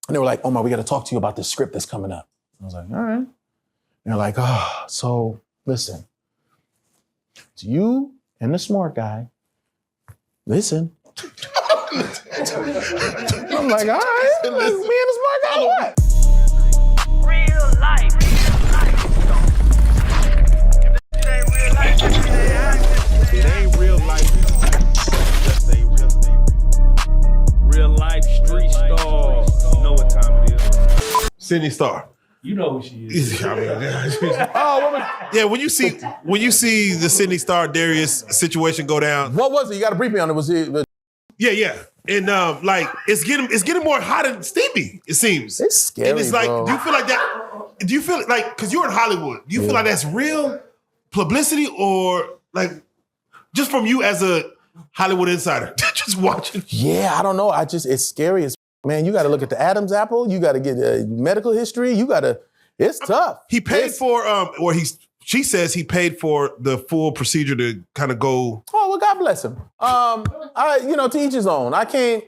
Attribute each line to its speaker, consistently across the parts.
Speaker 1: And they were like, Omar, we got to talk to you about this script that's coming up. I was like, all right. And they're like, oh, so listen, it's you and the smart guy. Listen. I'm like, all right, me and the smart guy, what?
Speaker 2: Real life. If it ain't real life,
Speaker 3: it ain't real life. Just say real life street stars. You know what time it is.
Speaker 4: Sidney Starr.
Speaker 3: You know who she is.
Speaker 4: Yeah, when you see the Sidney Starr Darius situation go down.
Speaker 1: What was it? You got to brief me on it. Was it?
Speaker 4: Yeah. And like it's getting more hot and steamy, it seems.
Speaker 1: It's scary.
Speaker 4: And it's like,
Speaker 1: bro.
Speaker 4: do you feel like that? Do you feel like, because you're in Hollywood, do you feel like that's real publicity, or like just from you as a Hollywood insider, just watching?
Speaker 1: Yeah, I don't know. It's scary as man. You got to look at the Adam's apple. You got to get medical history. It's tough.
Speaker 4: He paid she says he paid for the full procedure to kind of go.
Speaker 1: Oh, well, God bless him. To each his own. I can't,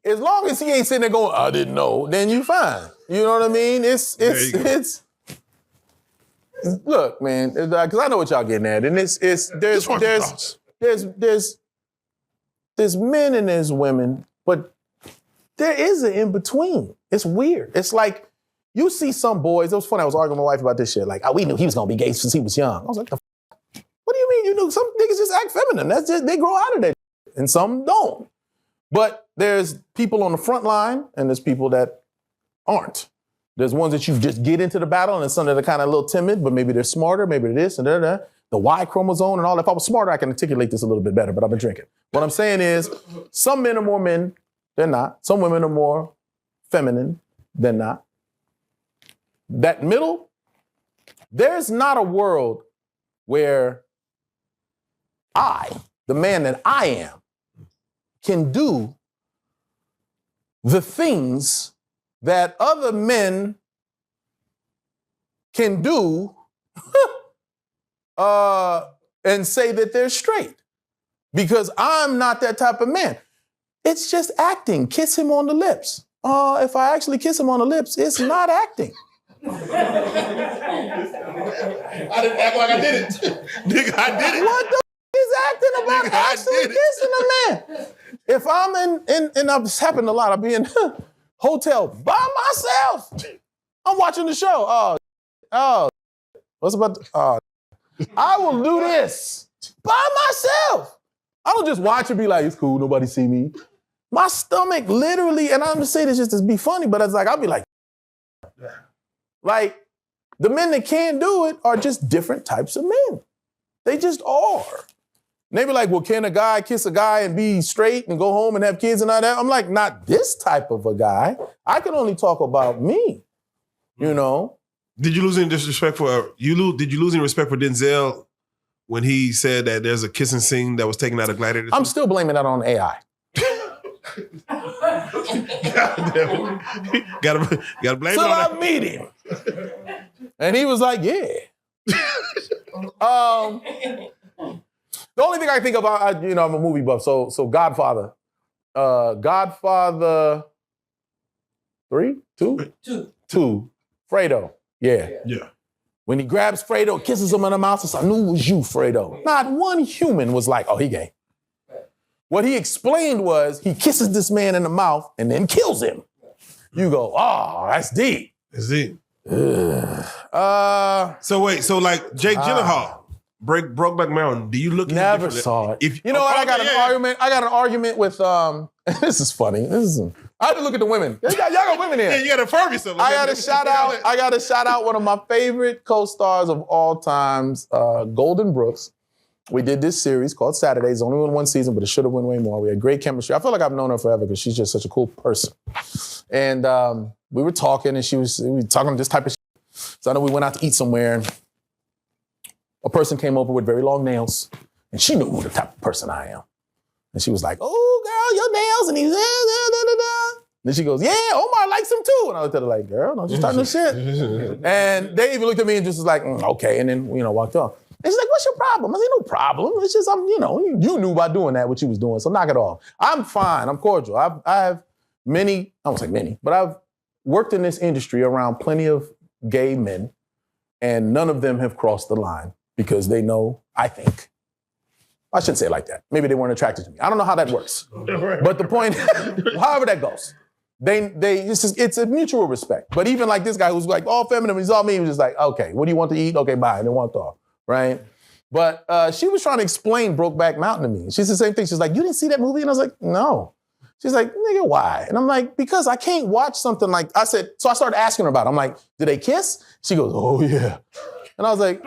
Speaker 1: as long as he ain't sitting there going, I didn't know, then you fine. You know what I mean? Look, man, because I know what y'all getting at. And there's men and there's women, but there is an in-between. It's weird. It's like, you see some boys, it was funny, I was arguing with my wife about this shit. Like, we knew he was gonna be gay since he was young. I was like, what do you mean you knew? Some niggas just act feminine. That's just, they grow out of that. And some don't. But there's people on the front line and there's people that aren't. There's ones that you just get into the battle and there's some that are kind of a little timid, but maybe they're smarter, maybe they're this and that. The Y chromosome and all that. If I was smarter, I can articulate this a little bit better, but I've been drinking. What I'm saying is, some men are more men than not. Some women are more feminine than not. That middle, there's not a world where I, the man that I am, can do the things that other men can do and say that they're straight. Because I'm not that type of man. It's just acting. Kiss him on the lips. If I actually kiss him on the lips, it's not acting.
Speaker 4: I didn't act like I did it. Nigga, I did it.
Speaker 1: What the is acting about
Speaker 4: Nigga,
Speaker 1: actually kissing a man? If I'm and it's happened a lot, I'll be in a hotel by myself. I'm watching the show. What's about I will do this by myself. I don't just watch and be like, it's cool, nobody see me. My stomach literally, and I'm just saying this just to be funny, but it's like, I'll be like, like, the men that can't do it are just different types of men. They just are. And they be like, well, can a guy kiss a guy and be straight and go home and have kids and all that? I'm like, not this type of a guy. I can only talk about me, you know?
Speaker 4: Did you lose any disrespect did you lose any respect for Denzel when he said that there's a kissing scene that was taken out of Gladiator?
Speaker 1: I'm still blaming that on AI.
Speaker 4: Gotta blame it
Speaker 1: Till
Speaker 4: on
Speaker 1: I
Speaker 4: that.
Speaker 1: meet him. And he was like, yeah. The only thing I think about, I'm a movie buff, so Godfather. Godfather 3? 2? 2. Fredo. Yeah. When he grabs Fredo, kisses him in the mouth, I knew it was you, Fredo. Not one human was like, oh, he gay. What he explained was he kisses this man in the mouth and then kills him. You go, oh, that's deep.
Speaker 4: That's deep. So wait, so like Jake Gyllenhaal, Brokeback Mountain. Do you look?
Speaker 1: Never saw it. You know what? I got an argument. I got an argument with. This is funny. I had to look at the women. Y'all got women here.
Speaker 4: Yeah, you got to affirm yourself.
Speaker 1: I got to shout out one of my favorite co-stars of all times, Golden Brooks. We did this series called Saturdays. Only won one season, but it should have won way more. We had great chemistry. I feel like I've known her forever because she's just such a cool person. And we were talking, and we were talking this type of shit. So I know we went out to eat somewhere, and a person came over with very long nails, and she knew who the type of person I am. And she was like, oh, girl, your nails, and he's da. Then she goes, yeah, Omar likes them too. And I looked at her like, girl, don't you start no shit. And they even looked at me and just was like, okay, and then, walked off. And she's like, what's your problem? I said, no problem. It's just, you knew by doing that what you was doing, so knock it off. I'm fine. I'm cordial. I won't say many, but I've worked in this industry around plenty of gay men, and none of them have crossed the line because they know, I think, I shouldn't say it like that. Maybe they weren't attracted to me. I don't know how that works. But the point, however that goes, it's a mutual respect. But even like this guy who's like all feminine, he's all me, he was just like, okay, what do you want to eat? Okay, bye, and then walked off, right? But she was trying to explain Brokeback Mountain to me. She's the same thing. She's like, you didn't see that movie? And I was like, no. She's like, nigga, why? And I'm like, because I can't watch something like, I said, so I started asking her about it. I'm like, did they kiss? She goes, oh yeah. And I was like,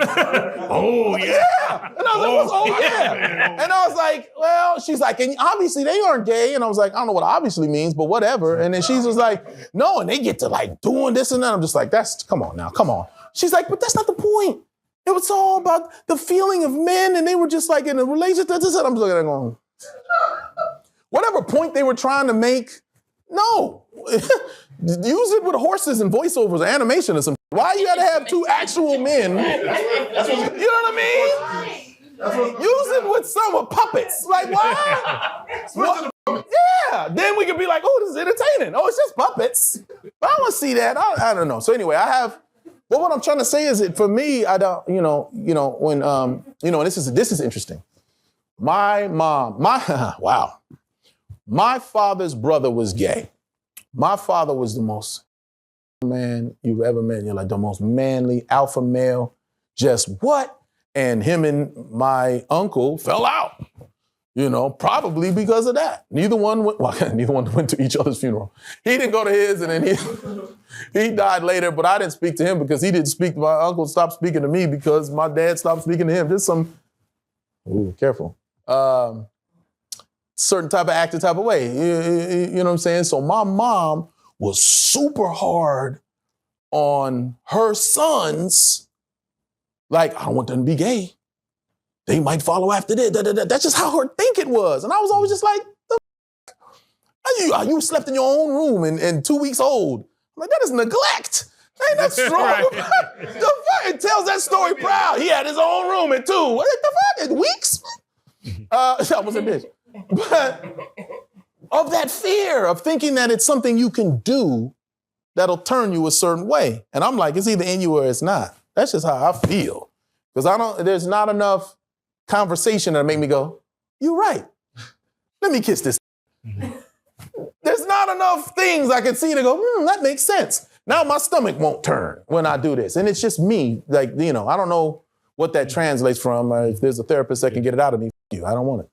Speaker 4: Oh, yeah.
Speaker 1: And I was like, oh yeah. And I was like, well, she's like, and obviously they aren't gay. And I was like, I don't know what obviously means, but whatever. And then she was like, no, and they get to like doing this and that. I'm just like, come on now, come on. She's like, but that's not the point. It was all about the feeling of men, and they were just like in a relationship. I'm just looking at it going, whatever point they were trying to make, no. Use it with horses and voiceovers or animation or something. Why you gotta have two actual men? You know what I mean? Use it with some puppets. Like, why? Yeah. Then we could be like, oh, this is entertaining. Oh, it's just puppets. But I want to see that. I don't know. So anyway, but what I'm trying to say is that for me, I don't, when, and this is interesting. My mom, wow. My father's brother was gay. My father was the most man you've ever met. You're like the most manly alpha male. Just what? And him and my uncle fell out. Probably because of that. Neither one went to each other's funeral. He didn't go to his, and then he died later. But I didn't speak to him because he didn't speak to my uncle. Stopped speaking to me because my dad stopped speaking to him. Just some, careful. Certain type of acting type of way. You know what I'm saying? So my mom was super hard on her sons. Like, I don't want them to be gay. They might follow after this. That's just how her thinking was. And I was always just like, you slept in your own room and 2 weeks old. I'm like, that is neglect. Ain't that strong? The fuck? It tells that story proud. He had his own room at 2. What the fuck? In weeks? That was a bitch. But of that fear of thinking that it's something you can do that'll turn you a certain way. And I'm like, it's either in you or it's not. That's just how I feel. Because there's not enough conversation that'll make me go, you're right. Let me kiss this. There's not enough things I can see to go, that makes sense. Now my stomach won't turn when I do this. And it's just me. Like, I don't know what that translates from. If there's a therapist that can get it out of me, I don't want it.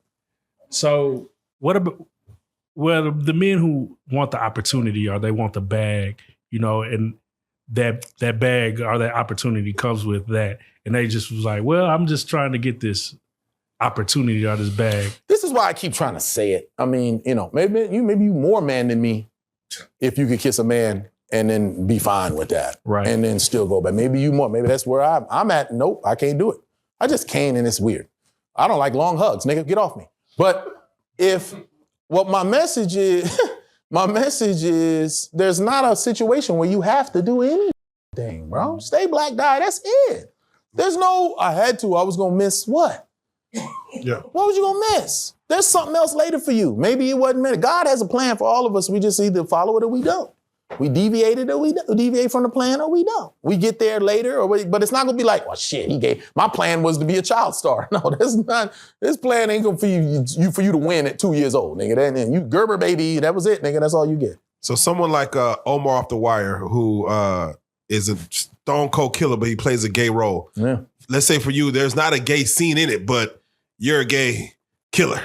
Speaker 5: So what about, the men who want the opportunity or they want the bag, and that bag or that opportunity comes with that. And they just was like, well, I'm just trying to get this opportunity or this bag.
Speaker 1: This is why I keep trying to say it. I mean, maybe you more man than me if you could kiss a man and then be fine with that.
Speaker 5: Right.
Speaker 1: And then still go back. Maybe you more. Maybe that's where I'm at. Nope, I can't do it. I just can't, and it's weird. I don't like long hugs. Nigga, get off me. But my message is there's not a situation where you have to do anything, bro. Stay black, die, that's it. There's no, I had to, I was gonna miss what?
Speaker 4: Yeah.
Speaker 1: What was you gonna miss? There's something else later for you. Maybe it wasn't meant. God has a plan for all of us. We just either follow it or we don't. We deviate from the plan or we don't. We get there later, but it's not gonna be like, oh shit, my plan was to be a child star. No, that's not, this plan ain't gonna for you to win at 2 years old, nigga. And you Gerber baby, that was it, nigga, that's all you get.
Speaker 4: So someone like Omar off the wire, who is a stone cold killer, but he plays a gay role.
Speaker 1: Yeah.
Speaker 4: Let's say for you, there's not a gay scene in it, but you're a gay killer.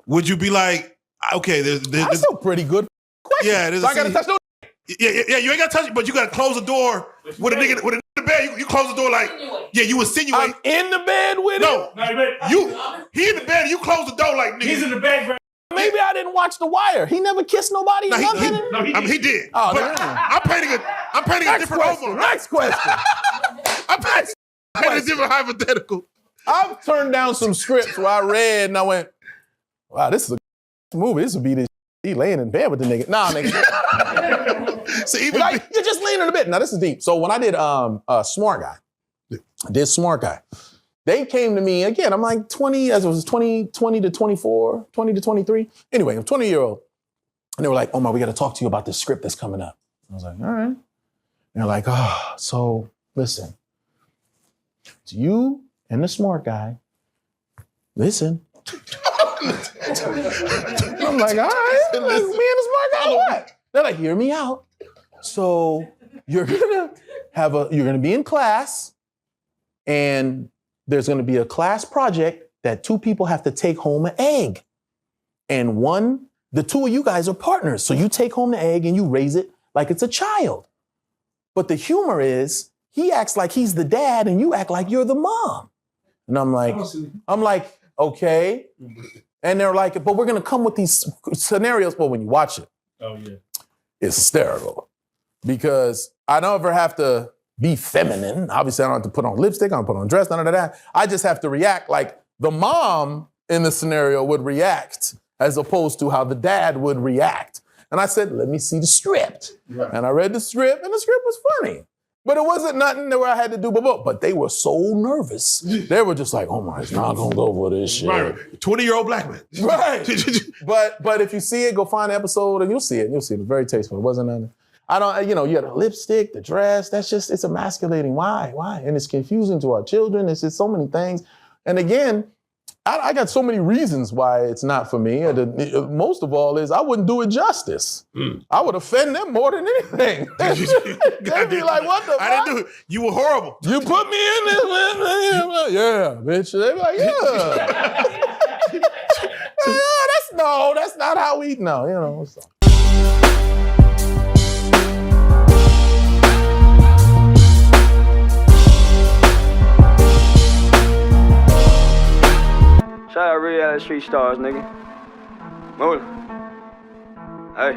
Speaker 4: Would you be like, okay, there's
Speaker 1: That's a pretty good question.
Speaker 4: Yeah, there's
Speaker 1: so I gotta touch no.
Speaker 4: Yeah, you ain't gotta touch it, but you gotta close the door with a nigga in the bed. You close the door like, yeah, you insinuate.
Speaker 1: I'm in the bed with him?
Speaker 4: No, he in the bed and you close the door like, nigga.
Speaker 5: He's in the bed.
Speaker 1: Maybe I didn't watch The Wire. He never kissed nobody.
Speaker 4: He did.
Speaker 1: Oh,
Speaker 4: but I'm painting a different Omar.
Speaker 1: Next question.
Speaker 4: I'm painting a different hypothetical.
Speaker 1: I've turned down some scripts where I read and I went, wow, this is a movie. This would be this. He laying in bed with the nigga. Nah, nigga.
Speaker 4: So even
Speaker 1: like, you're just laying in the bed. Now, this is deep. So when I did Smart Guy, they came to me, again, I'm like 20 to 24, 20 to 23. Anyway, I'm 20-year-old. And they were like, Omar, we got to talk to you about this script that's coming up. I was like, all right. And they're like, oh, so listen, it's you and the smart guy. Listen. I'm like, all right, me and the smart guy, what? They're like, hear me out. So you're gonna be in class, and there's gonna be a class project that 2 people have to take home an egg. And the 2 of you guys are partners. So you take home the egg and you raise it like it's a child. But the humor is, he acts like he's the dad and you act like you're the mom. And I'm like, okay. And they're like, but we're gonna come with these scenarios. But when you watch it, it's hysterical. Because I don't ever have to be feminine. Obviously, I don't have to put on lipstick, I don't put on a dress, none of that. I just have to react like the mom in the scenario would react, as opposed to how the dad would react. And I said, let me see the script. Right. And I read the script, and the script was funny. But it wasn't nothing where I had to do, but they were so nervous. They were just like, Omar, it's not gonna go for this shit.
Speaker 4: Right. 20-year-old black man.
Speaker 1: Right. but if you see it, go find the episode and you'll see it. You'll see it. It was very tasteful. It wasn't nothing. You had the lipstick, the dress, it's emasculating. Why? And it's confusing to our children. It's just so many things. And again, I got so many reasons why it's not for me. Most of all is I wouldn't do it justice. I would offend them more than anything. They'd be like, what the fuck?
Speaker 4: I didn't do it. You were horrible.
Speaker 1: You put me in this, man. Yeah, bitch. They'd be like, yeah. That's not how we, no. So.
Speaker 6: Shout out Reallyfe Street Starz, nigga. Move. Hey.